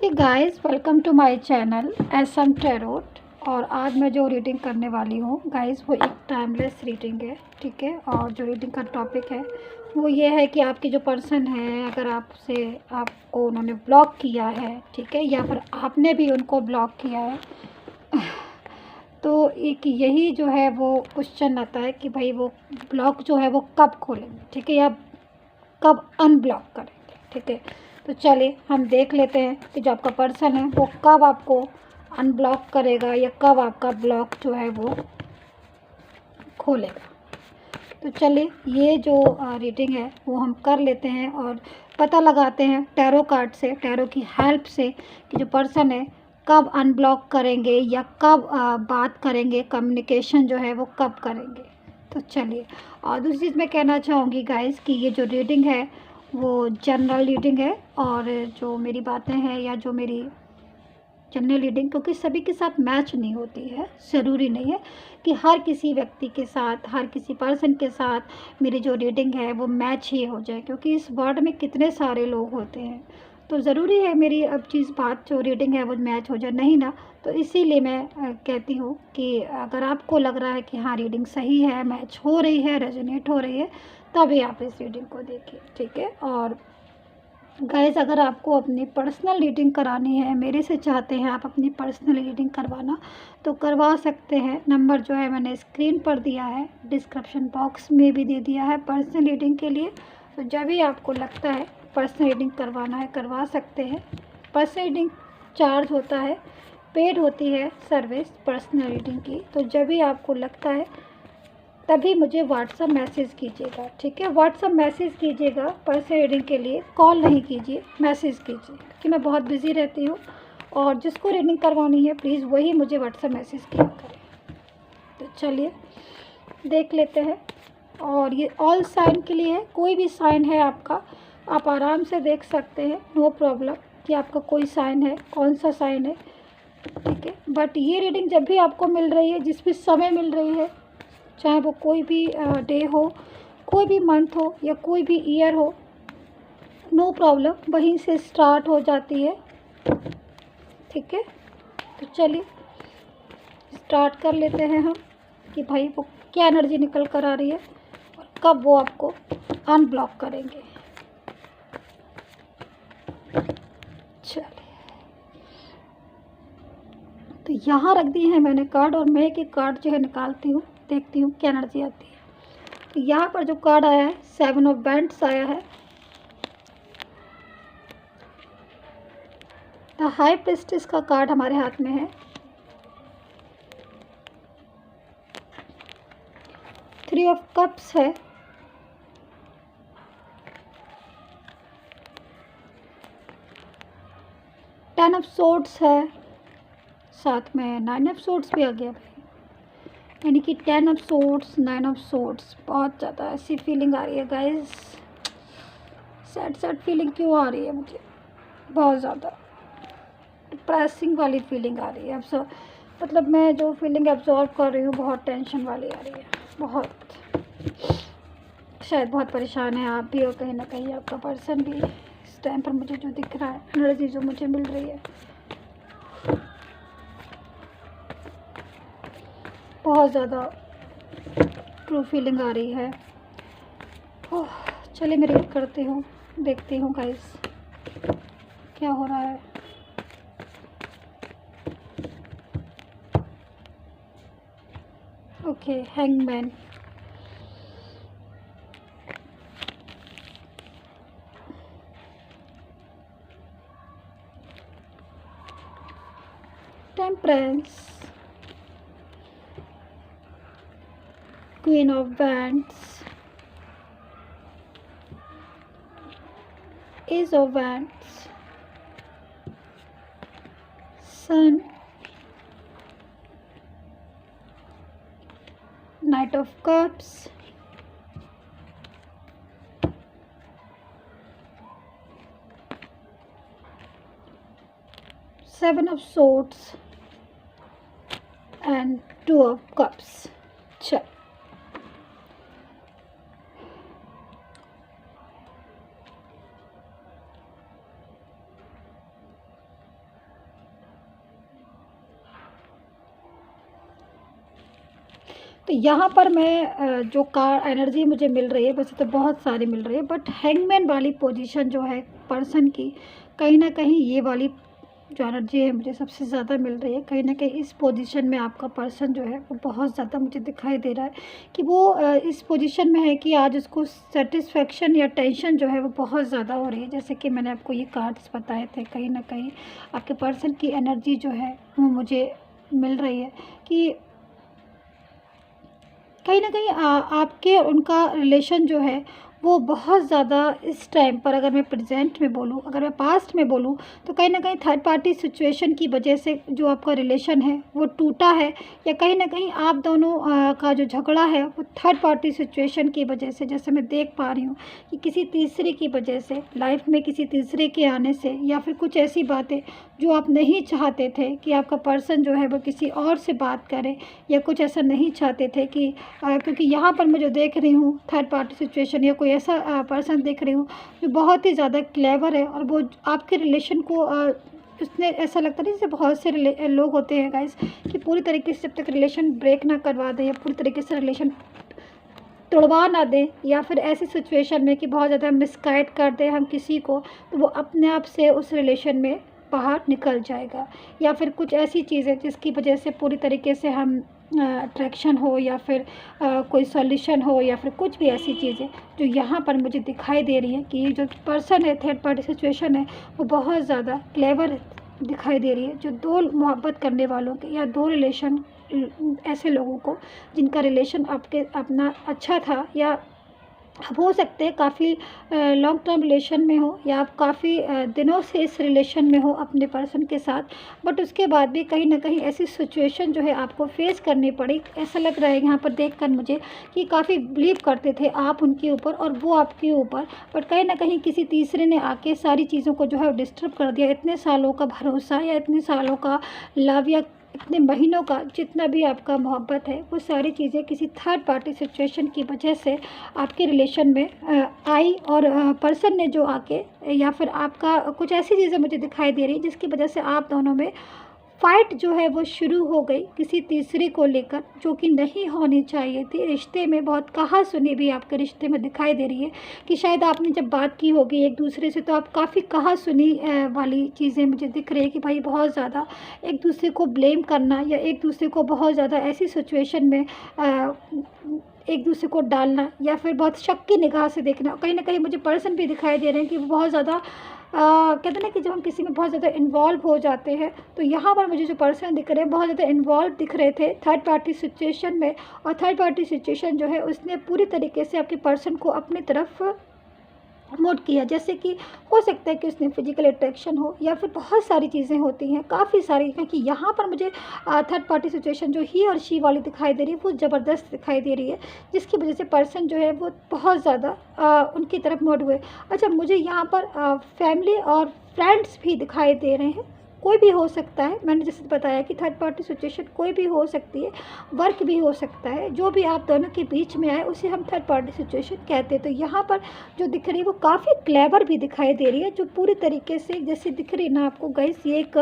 Hey guys, welcome to my channel SM tarot. और आज मैं जो रीडिंग करने वाली हूँ गाइस, वो एक टाइमलेस रीडिंग है। ठीक है, और जो रीडिंग का टॉपिक है वो ये है कि आपकी जो पर्सन है, अगर आपको उन्होंने ब्लॉक किया है, ठीक है, या फिर आपने भी उनको ब्लॉक किया है, तो एक यही जो है वो क्वेश्चन आता है कि भाई वो ब्लॉक जो है वो कब खोलेंगे, ठीक है, या कब अनब्लॉक करेंगे। ठीक है, तो चलिए हम देख लेते हैं कि जो आपका पर्सन है वो कब आपको अनब्लॉक करेगा या कब आपका ब्लॉक जो है वो खोलेगा। तो चलिए ये जो रीडिंग है वो हम कर लेते हैं और पता लगाते हैं टैरो कार्ड से, टैरो की हेल्प से, कि जो पर्सन है कब अनब्लॉक करेंगे या कब बात करेंगे, कम्युनिकेशन जो है वो कब करेंगे। तो चलिए, और दूसरी चीज़ मैं कहना चाहूँगी गाइस कि ये जो रीडिंग है वो जनरल रीडिंग है, और जो मेरी बातें हैं या जो मेरी जनरल रीडिंग, क्योंकि सभी के साथ मैच नहीं होती है, ज़रूरी नहीं है कि हर किसी व्यक्ति के साथ, हर किसी पर्सन के साथ मेरी जो रीडिंग है वो मैच ही हो जाए, क्योंकि इस वर्ल्ड में कितने सारे लोग होते हैं। तो ज़रूरी है मेरी अब चीज़ बात जो रीडिंग है वो मैच हो जाए, नहीं ना। तो इसीलिए मैं कहती हूँ कि अगर आपको लग रहा है कि हाँ रीडिंग सही है, मैच हो रही है, रेजोनेट हो रही है, तभी आप इस रीडिंग को देखिए। ठीक है, और गाइस अगर आपको अपनी पर्सनल रीडिंग करानी है, मेरे से चाहते हैं आप अपनी पर्सनल रीडिंग करवाना, तो करवा सकते हैं। नंबर जो है मैंने स्क्रीन पर दिया है, डिस्क्रिप्शन बॉक्स में भी दे दिया है पर्सनल रीडिंग के लिए। तो जब भी आपको लगता है पर्सनल रीडिंग करवाना है, करवा सकते हैं। पर्सनल रीडिंग चार्ज होता है, पेड होती है सर्विस पर्सनल रीडिंग की। तो जब भी आपको लगता है तभी मुझे व्हाट्सअप मैसेज कीजिएगा। ठीक है, व्हाट्सअप मैसेज कीजिएगा पर्सनल रीडिंग के लिए, कॉल नहीं कीजिए, मैसेज कीजिए, क्योंकि मैं बहुत बिजी रहती हूँ। और जिसको रीडिंग करवानी है प्लीज़ वही मुझे व्हाट्सअप मैसेज किया करें। तो चलिए देख लेते हैं। और ये ऑल साइन के लिए है, कोई भी साइन है आपका, आप आराम से देख सकते हैं, नो प्रॉब्लम कि आपका कोई साइन है, कौन सा साइन है। ठीक है, बट ये रीडिंग जब भी आपको मिल रही है, जिस भी समय मिल रही है, चाहे वो कोई भी डे हो, कोई भी मंथ हो या कोई भी ईयर हो, नो प्रॉब्लम, वहीं से स्टार्ट हो जाती है। ठीक है, तो चलिए स्टार्ट कर लेते हैं हम कि भाई वो क्या एनर्जी निकल कर आ रही है और कब वो आपको अनब्लॉक करेंगे। चलिए, तो यहाँ रख दिए हैं मैंने कार्ड, और मैं एक एक कार्ड जो है निकालती हूँ, देखती हूँ क्या एनर्जी आती है। तो यहाँ पर जो कार्ड आया है, 7 ऑफ बैंड्स आया है, द हाई प्रिस्टेस का कार्ड हमारे हाथ में है। 3 ऑफ कप्स है, टेन ऑफ सोर्ड्स है, साथ में 9 ऑफ सोर्ड्स भी आ गया भाई, यानी कि 10 ऑफ सोर्ड्स, 9 ऑफ सोर्ड्स। बहुत ज़्यादा ऐसी फीलिंग आ रही है गाइस, सैड सैड फीलिंग क्यों आ रही है मुझे, बहुत ज़्यादा डिप्रेसिंग वाली फीलिंग आ रही है। मतलब मैं जो फीलिंग एब्जॉर्व कर रही हूँ बहुत टेंशन वाली आ रही है, बहुत, शायद बहुत परेशान है आप भी, और कहीं ना कहीं आपका पर्सन भी। इस टाइम पर मुझे जो दिख रहा है, एनर्जी जो मुझे मिल रही है, बहुत ज़्यादा ट्रू फीलिंग आ रही है। ओह, चलिए मैं रीड करती हूँ, देखती हूँ गाइस क्या हो रहा है। Okay, hangman, temperance, queen of wands, ace of wands, sun, knight of cups, 7 of swords and 2 of cups. चल, तो यहाँ पर मैं जो कार एनर्जी मुझे मिल रही है, वैसे तो बहुत सारी मिल रही है, बट हैंगमैन वाली पोजीशन जो है पर्सन की, कहीं ना कहीं ये वाली जो एनर्जी है मुझे सबसे ज़्यादा मिल रही है। कहीं ना कहीं इस पोजीशन में आपका पर्सन जो है वो बहुत ज़्यादा मुझे दिखाई दे रहा है कि वो इस पोजीशन में है कि आज उसको सेटिस्फेक्शन या टेंशन जो है वो बहुत ज़्यादा हो रही है। जैसे कि मैंने आपको ये कार्ड्स बताए थे, कहीं ना कहीं आपके पर्सन की एनर्जी जो है वो मुझे मिल रही है कि कहीं ना कहीं आपके और उनका रिलेशन जो है वो बहुत ज़्यादा इस टाइम पर, अगर मैं प्रेजेंट में बोलूँ, अगर मैं पास्ट में बोलूँ, तो कहीं ना कहीं थर्ड पार्टी सिचुएशन की वजह से जो आपका रिलेशन है वो टूटा है, या कहीं ना कहीं आप दोनों का जो झगड़ा है वो थर्ड पार्टी सिचुएशन की वजह से, जैसे मैं देख पा रही हूँ कि किसी तीसरे की वजह से, लाइफ में किसी तीसरे के आने से, या फिर कुछ ऐसी बातें जो आप नहीं चाहते थे कि आपका पर्सन जो है वो किसी और से बात करे, या कुछ ऐसा नहीं चाहते थे कि क्योंकि यहाँ पर मैं जो देख रही हूँ थर्ड पार्टी सिचुएशन, या कोई ऐसा पर्सन देख रही हूँ जो बहुत ही ज़्यादा क्लेवर है, और वो आपके रिलेशन को उसने, ऐसा लगता है जैसे बहुत से लोग होते हैं गाइस कि पूरी तरीके से जब तक रिलेशन ब्रेक ना करवा दें, या पूरी तरीके से रिलेशन तोड़वा ना दें, या फिर ऐसी सिचुएशन में कि बहुत ज़्यादा मिसगाइड कर दें हम किसी को, तो वो अपने आप से उस रिलेशन में बाहर निकल जाएगा, या फिर कुछ ऐसी चीज़ें जिसकी वजह से पूरी तरीके से हम अट्रैक्शन हो, या फिर कोई सॉल्यूशन हो, या फिर कुछ भी ऐसी चीज़ें जो यहाँ पर मुझे दिखाई दे रही है कि ये जो पर्सन है, थर्ड पार्टी सिचुएशन है, वो बहुत ज़्यादा क्लेवर दिखाई दे रही है। जो दो मोहब्बत करने वालों के, या दो रिलेशन, ऐसे लोगों को जिनका रिलेशन आपके अपना अच्छा था, या हो सकते हैं काफ़ी लॉन्ग टर्म रिलेशन में हो, या आप काफ़ी दिनों से इस रिलेशन में हो अपने पर्सन के साथ, बट उसके बाद भी कहीं ना कहीं ऐसी सिचुएशन जो है आपको फेस करनी पड़ी। ऐसा लग रहा है यहाँ पर देखकर मुझे कि काफ़ी बिलीव करते थे आप उनके ऊपर और वो आपके ऊपर, बट कहीं ना कहीं किसी तीसरे ने आके सारी चीज़ों को जो है डिस्टर्ब कर दिया। इतने सालों का भरोसा, या इतने सालों का लव, या इतने महीनों का जितना भी आपका मोहब्बत है, वो सारी चीज़ें किसी थर्ड पार्टी सिचुएशन की वजह से आपके रिलेशन में आई, और पर्सन ने जो आके, या फिर आपका कुछ ऐसी चीज़ें मुझे दिखाई दे रही जिसकी वजह से आप दोनों में फ़ाइट जो है वो शुरू हो गई किसी तीसरे को लेकर, जो कि नहीं होनी चाहिए थी। रिश्ते में बहुत कहा सुनी भी आपके रिश्ते में दिखाई दे रही है कि शायद आपने जब बात की होगी एक दूसरे से, तो आप काफ़ी कहा सुनी वाली चीज़ें मुझे दिख रही है कि भाई बहुत ज़्यादा एक दूसरे को ब्लेम करना, या एक दूसरे को बहुत ज़्यादा ऐसी सिचुएशन में एक दूसरे को डालना, या फिर बहुत शक की निगाह से देखना। कहीं ना कहीं मुझे पर्सन भी दिखाई दे रहे हैं कि वो बहुत ज़्यादा कहते हैं ना कि जब हम किसी में बहुत ज़्यादा इन्वॉल्व हो जाते हैं, तो यहाँ पर मुझे जो पर्सन दिख रहे हैं बहुत ज़्यादा इन्वॉल्व दिख रहे थे थर्ड पार्टी सिचुएशन में, और थर्ड पार्टी सिचुएशन जो है उसने पूरी तरीके से आपके पर्सन को अपनी तरफ मोड किया। जैसे कि हो सकता है कि उसने फिजिकल अट्रैक्शन हो, या फिर बहुत सारी चीज़ें होती हैं, काफ़ी सारी, क्योंकि यहाँ पर मुझे थर्ड पार्टी सिचुएशन जो ही और शी वाली दिखाई दे रही है वो ज़बरदस्त दिखाई दे रही है, जिसकी वजह से पर्सन जो है वो बहुत ज़्यादा उनकी तरफ मोड हुए। अच्छा, मुझे यहाँ पर फैमिली और फ्रेंड्स भी दिखाई दे रहे हैं, कोई भी हो सकता है। मैंने जैसे बताया कि थर्ड पार्टी सिचुएशन कोई भी हो सकती है, वर्क भी हो सकता है, जो भी आप दोनों के बीच में आए उसे हम थर्ड पार्टी सिचुएशन कहते हैं। तो यहाँ पर जो दिख रही है वो काफ़ी क्लेवर भी दिखाई दे रही है, जो पूरी तरीके से जैसे दिख रही है ना आपको गाइस। ये एक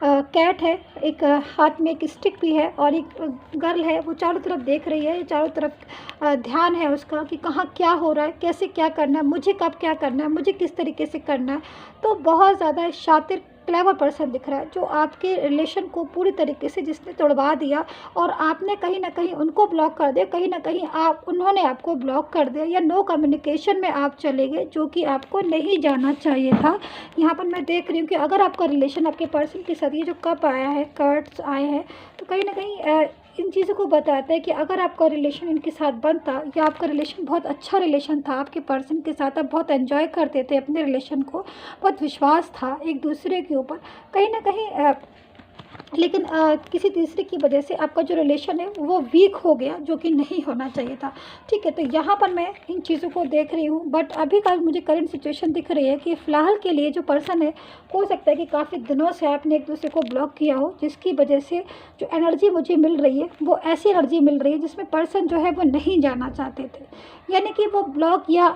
कैट है, एक हाथ में एक स्टिक भी है, और एक गर्ल है, वो चारों तरफ देख रही है, चारों तरफ ध्यान है उसका कि कहाँ क्या हो रहा है, कैसे क्या करना है, मुझे कब क्या करना है, मुझे किस तरीके से करना है। तो बहुत ज़्यादा शातिर क्लेवर पर्सन दिख रहा है, जो आपके रिलेशन को पूरी तरीके से जिसने तोड़वा दिया, और आपने कहीं ना कहीं उनको ब्लॉक कर दिया, कहीं ना कहीं उन्होंने आपको ब्लॉक कर दिया, या नो कम्युनिकेशन में आप चले गए, जो कि आपको नहीं जाना चाहिए था। यहाँ पर मैं देख रही हूँ कि अगर आपका रिलेशन आपके पर्सन के साथ, ये जो कप आया है, कार्ड्स आए हैं, तो कहीं ना कहीं इन चीज़ों को बताता है कि अगर आपका रिलेशन इनके साथ बनता, या आपका रिलेशन बहुत अच्छा रिलेशन था आपके पर्सन के साथ, आप बहुत एंजॉय करते थे अपने रिलेशन को, बहुत विश्वास था एक दूसरे के ऊपर, कहीं ना कहीं लेकिन किसी तीसरे की वजह से आपका जो रिलेशन है वो वीक हो गया, जो कि नहीं होना चाहिए था। ठीक है, तो यहाँ पर मैं इन चीज़ों को देख रही हूँ, बट अभी का मुझे करंट सिचुएशन दिख रही है कि फ़िलहाल के लिए जो पर्सन है, हो सकता है कि काफ़ी दिनों से आपने एक दूसरे को ब्लॉक किया हो, जिसकी वजह से जो एनर्जी मुझे मिल रही है वो ऐसी एनर्जी मिल रही है जिसमें पर्सन जो है वो नहीं जाना चाहते थे। यानी कि वो ब्लॉक या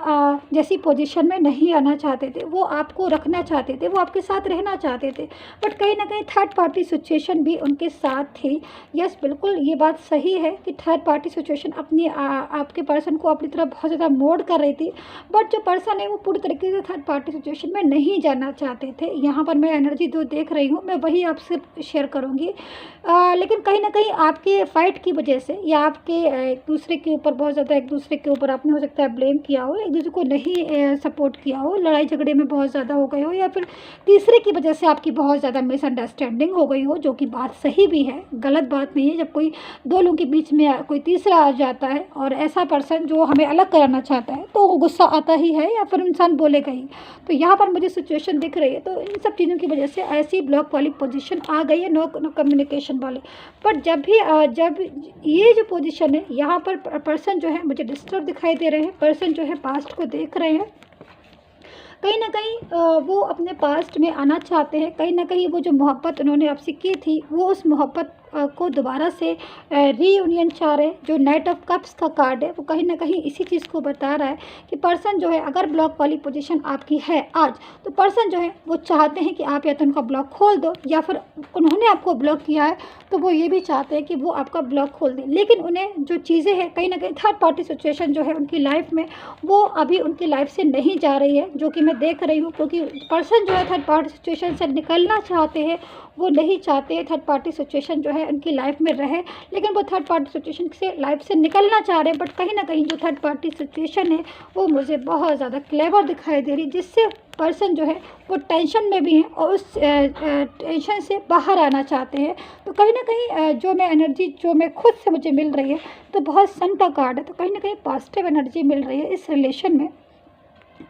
जैसी पोजीशन में नहीं आना चाहते थे, वो आपको रखना चाहते थे, वो आपके साथ रहना चाहते थे, बट कहीं ना कहीं थर्ड पार्टी सिचुएशन भी उनके साथ थी। यस, बिल्कुल ये बात सही है कि थर्ड पार्टी सिचुएशन अपनी आपके पर्सन को अपनी तरफ बहुत ज़्यादा मोड़ कर रही थी, बट जो पर्सन है वो पूरी तरीके से थर्ड पार्टी सिचुएशन में नहीं जाना चाहते थे। यहाँ पर मैं एनर्जी जो देख रही हूँ मैं वही आपसे शेयर करूँगी। लेकिन कहीं ना कहीं आपके फाइट की वजह से या आपके एक दूसरे के ऊपर बहुत ज़्यादा, एक दूसरे के ऊपर आपने हो सकता है ब्लेम किया हो, एक दूसरे को नहीं सपोर्ट किया हो, लड़ाई झगड़े में बहुत ज़्यादा हो गए हो, या फिर तीसरे की वजह से आपकी बहुत ज़्यादा मिसअंडरस्टैंडिंग हो गई हो, जो कि बात सही भी है, गलत बात नहीं है। जब कोई दो लोगों के बीच में कोई तीसरा आ जाता है और ऐसा पर्सन जो हमें अलग कराना चाहता है, तो गुस्सा आता ही है या फिर इंसान बोलेगा ही। तो यहाँ पर मुझे सिचुएशन दिख रही है, तो इन सब चीज़ों की वजह से ऐसी ब्लॉक वाली पोजीशन आ गई है, नो कम्युनिकेशन वाली। पर जब ये जो पोजीशन है, यहाँ पर पर्सन जो है मुझे डिस्टर्ब दिखाई दे रहे हैं, पर्सन जो है पास्ट को देख रहे हैं, कहीं ना कहीं वो अपने पास्ट में आना चाहते हैं, कहीं ना कहीं वो जो मोहब्बत उन्होंने आपसे की थी वो उस मोहब्बत को दोबारा से रीयूनियन चाह रहे हैं। जो नाइट ऑफ कप्स का कार्ड है वो कहीं ना कहीं इसी चीज़ को बता रहा है कि पर्सन जो है, अगर ब्लॉक वाली पोजीशन आपकी है आज, तो पर्सन जो है वो चाहते हैं कि आप या तो उनका ब्लॉक खोल दो, या फिर उन्होंने आपको ब्लॉक किया है तो वो ये भी चाहते हैं कि वो आपका ब्लॉक खोल दें। लेकिन उन्हें जो चीज़ें हैं, कहीं ना कहीं थर्ड पार्टी सिचुएशन जो है उनकी लाइफ में, वो अभी उनकी लाइफ से नहीं जा रही है, जो कि मैं देख रही हूँ। क्योंकि पर्सन जो है थर्ड पार्टी सिचुएशन से निकलना चाहते हैं, वो नहीं चाहते थर्ड पार्टी सिचुएशन जो है उनकी लाइफ में रहे, लेकिन वो थर्ड पार्टी सिचुएशन से लाइफ से निकलना चाह रहे हैं। बट कहीं ना कहीं जो थर्ड पार्टी सिचुएशन है वो मुझे बहुत ज़्यादा क्लेवर दिखाई दे रही, जिससे पर्सन जो है वो टेंशन में भी हैं और उस टेंशन से बाहर आना चाहते हैं। तो कहीं ना कहीं जो मैं एनर्जी जो मैं खुद से मुझे मिल रही है, तो बहुत सन का कार्ड है, तो कहीं ना कहीं पॉजिटिव एनर्जी मिल रही है इस रिलेशन में,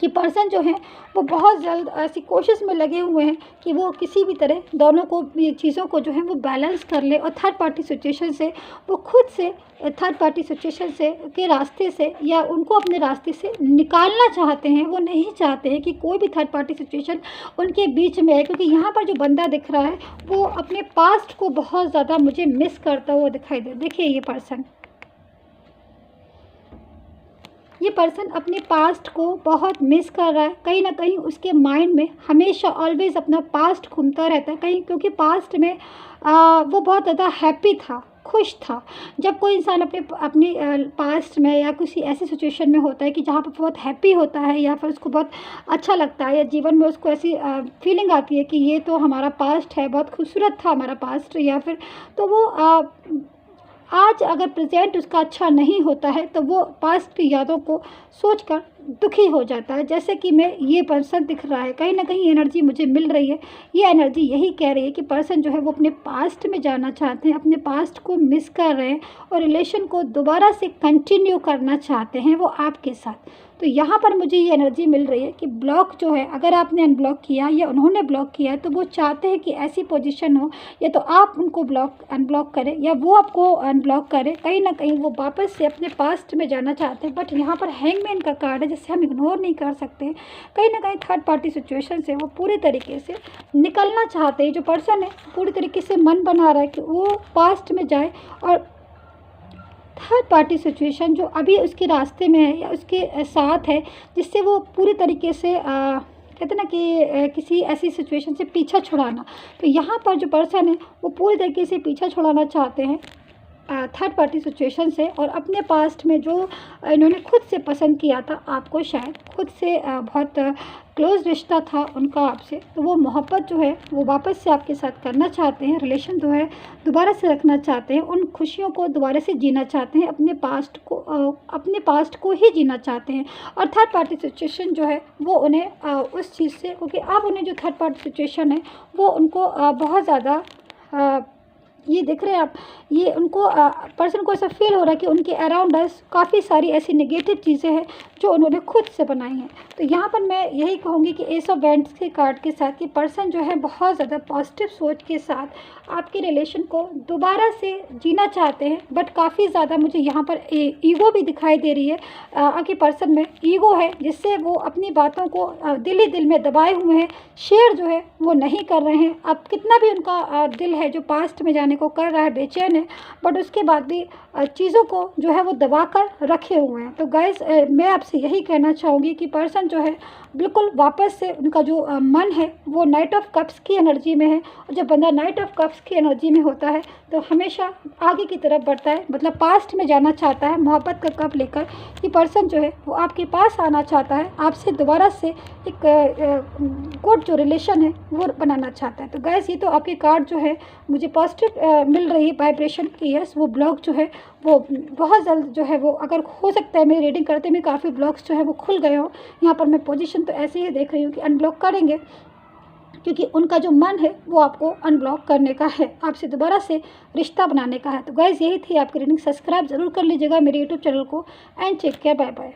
कि पर्सन जो है वो बहुत जल्द ऐसी कोशिश में लगे हुए हैं कि वो किसी भी तरह दोनों को चीज़ों को जो है वो बैलेंस कर ले, और थर्ड पार्टी सिचुएशन से वो खुद से थर्ड पार्टी सिचुएशन से के रास्ते से, या उनको अपने रास्ते से निकालना चाहते हैं। वो नहीं चाहते हैं कि कोई भी थर्ड पार्टी सिचुएशन उनके बीच में है, क्योंकि यहाँ पर जो बंदा दिख रहा है वो अपने पास्ट को बहुत ज़्यादा मुझे मिस करता हुआ दिखाई दे। देखिए ये पर्सन अपने पास्ट को बहुत मिस कर रहा है, कहीं ना कहीं उसके माइंड में हमेशा ऑलवेज अपना पास्ट घूमता रहता है कहीं, क्योंकि पास्ट में वो बहुत ज़्यादा हैप्पी था, खुश था। जब कोई इंसान अपनी पास्ट में या किसी ऐसी सिचुएशन में होता है कि जहाँ पर बहुत हैप्पी होता है, या फिर उसको बहुत अच्छा लगता है, या जीवन में उसको ऐसी फीलिंग आती है कि ये तो हमारा पास्ट है, बहुत खूबसूरत था हमारा पास्ट, या फिर तो वो आज अगर प्रेजेंट उसका अच्छा नहीं होता है तो वो पास्ट की यादों को सोचकर दुखी हो जाता है। जैसे कि मैं ये पर्सन दिख रहा है, कहीं ना कहीं एनर्जी मुझे मिल रही है, ये एनर्जी यही कह रही है कि पर्सन जो है वो अपने पास्ट में जाना चाहते हैं, अपने पास्ट को मिस कर रहे हैं और रिलेशन को दोबारा से कंटिन्यू करना चाहते हैं वो आपके साथ। तो यहाँ पर मुझे ये एनर्जी मिल रही है कि ब्लॉक जो है, अगर आपने अनब्लॉक किया या उन्होंने ब्लॉक किया है, तो वो चाहते हैं कि ऐसी पोजीशन हो, या तो आप उनको अनब्लॉक करें या वो आपको अनब्लॉक करें। कहीं ना कहीं वो वापस से अपने पास्ट में जाना चाहते हैं। बट यहाँ पर हैंगमैन का कार्ड है, जिससे हम इग्नोर नहीं कर सकते। कहीं ना कहीं थर्ड पार्टी सिचुएशन से वो पूरी तरीके से निकलना चाहते हैं। जो पर्सन है पूरी तरीके से मन बना रहा है कि वो पास्ट में जाए, और थर्ड पार्टी सिचुएशन जो अभी उसके रास्ते में है या उसके साथ है, जिससे वो पूरी तरीके से कहते हैं ना कि किसी ऐसी सिचुएशन से पीछा छुड़ाना। तो यहाँ पर जो पर्सन है वो पूरी तरीके से पीछा छुड़ाना चाहते हैं थर्ड पार्टी सिचुएशन से, और अपने पास्ट में जो इन्होंने खुद से पसंद किया था आपको, शायद खुद से बहुत क्लोज रिश्ता था उनका आपसे, तो वो मोहब्बत जो है वो वापस से आपके साथ करना चाहते हैं, रिलेशन जो है दोबारा से रखना चाहते हैं, उन खुशियों को दोबारा से जीना चाहते हैं, अपने पास्ट को ही जीना चाहते हैं। और थर्ड पार्टी सिचुएशन जो है वो उन्हें उस चीज़ से, क्योंकि अब उन्हें जो थर्ड पार्टी सिचुएशन है वो उनको बहुत ज़्यादा ये देख रहे हैं आप, ये उनको पर्सन को ऐसा फील हो रहा है कि उनके अराउंड अस काफ़ी सारी ऐसी नेगेटिव चीज़ें हैं जो उन्होंने खुद से बनाई हैं। तो यहाँ पर मैं यही कहूँगी कि एस ऑफ वैंड्स के कार्ड के साथ कि पर्सन जो है बहुत ज़्यादा पॉजिटिव सोच के साथ आपके रिलेशन को दोबारा से जीना चाहते हैं। बट काफ़ी ज़्यादा मुझे यहाँ पर ईगो भी दिखाई दे रही है कि पर्सन में ईगो है, जिससे वो अपनी बातों को दिल ही दिल में दबाए हुए हैं, शेयर जो है वो नहीं कर रहे हैं। अब कितना भी उनका दिल है जो पास्ट में जाने करने को कर रहा है, बेचैन है, बट उसके बाद भी चीज़ों को जो है वो दबा कर रखे हुए हैं। तो गाइस मैं आपसे यही कहना चाहूँगी कि पर्सन जो है बिल्कुल वापस से उनका जो मन है वो नाइट ऑफ कप्स की एनर्जी में है, और जब बंदा नाइट ऑफ कप्स की एनर्जी में होता है तो हमेशा आगे की तरफ बढ़ता है, मतलब पास्ट में जाना चाहता है मोहब्बत का कप लेकर। ये पर्सन जो है वो आपके पास आना चाहता है, आपसे दोबारा से एक गुड जो रिलेशन है वो बनाना चाहता है। तो गैस ये तो आपके कार्ड जो है मुझे पॉजिटिव मिल रही है वाइब्रेशन की। यस, वो ब्लॉक जो है वो बहुत जल्द जो है वो, अगर हो सकता है मेरी रीडिंग करते में काफ़ी ब्लॉक्स जो है वो खुल गए हों। यहाँ पर मैं पोजीशन तो ऐसे ही देख रही हूँ कि अनब्लॉक करेंगे, क्योंकि उनका जो मन है वो आपको अनब्लॉक करने का है, आपसे दोबारा से रिश्ता बनाने का है। तो गाइज़ यही थी आपकी रीडिंग। सब्सक्राइब जरूर कर लीजिएगा मेरे यूट्यूब चैनल को and take care, bye bye.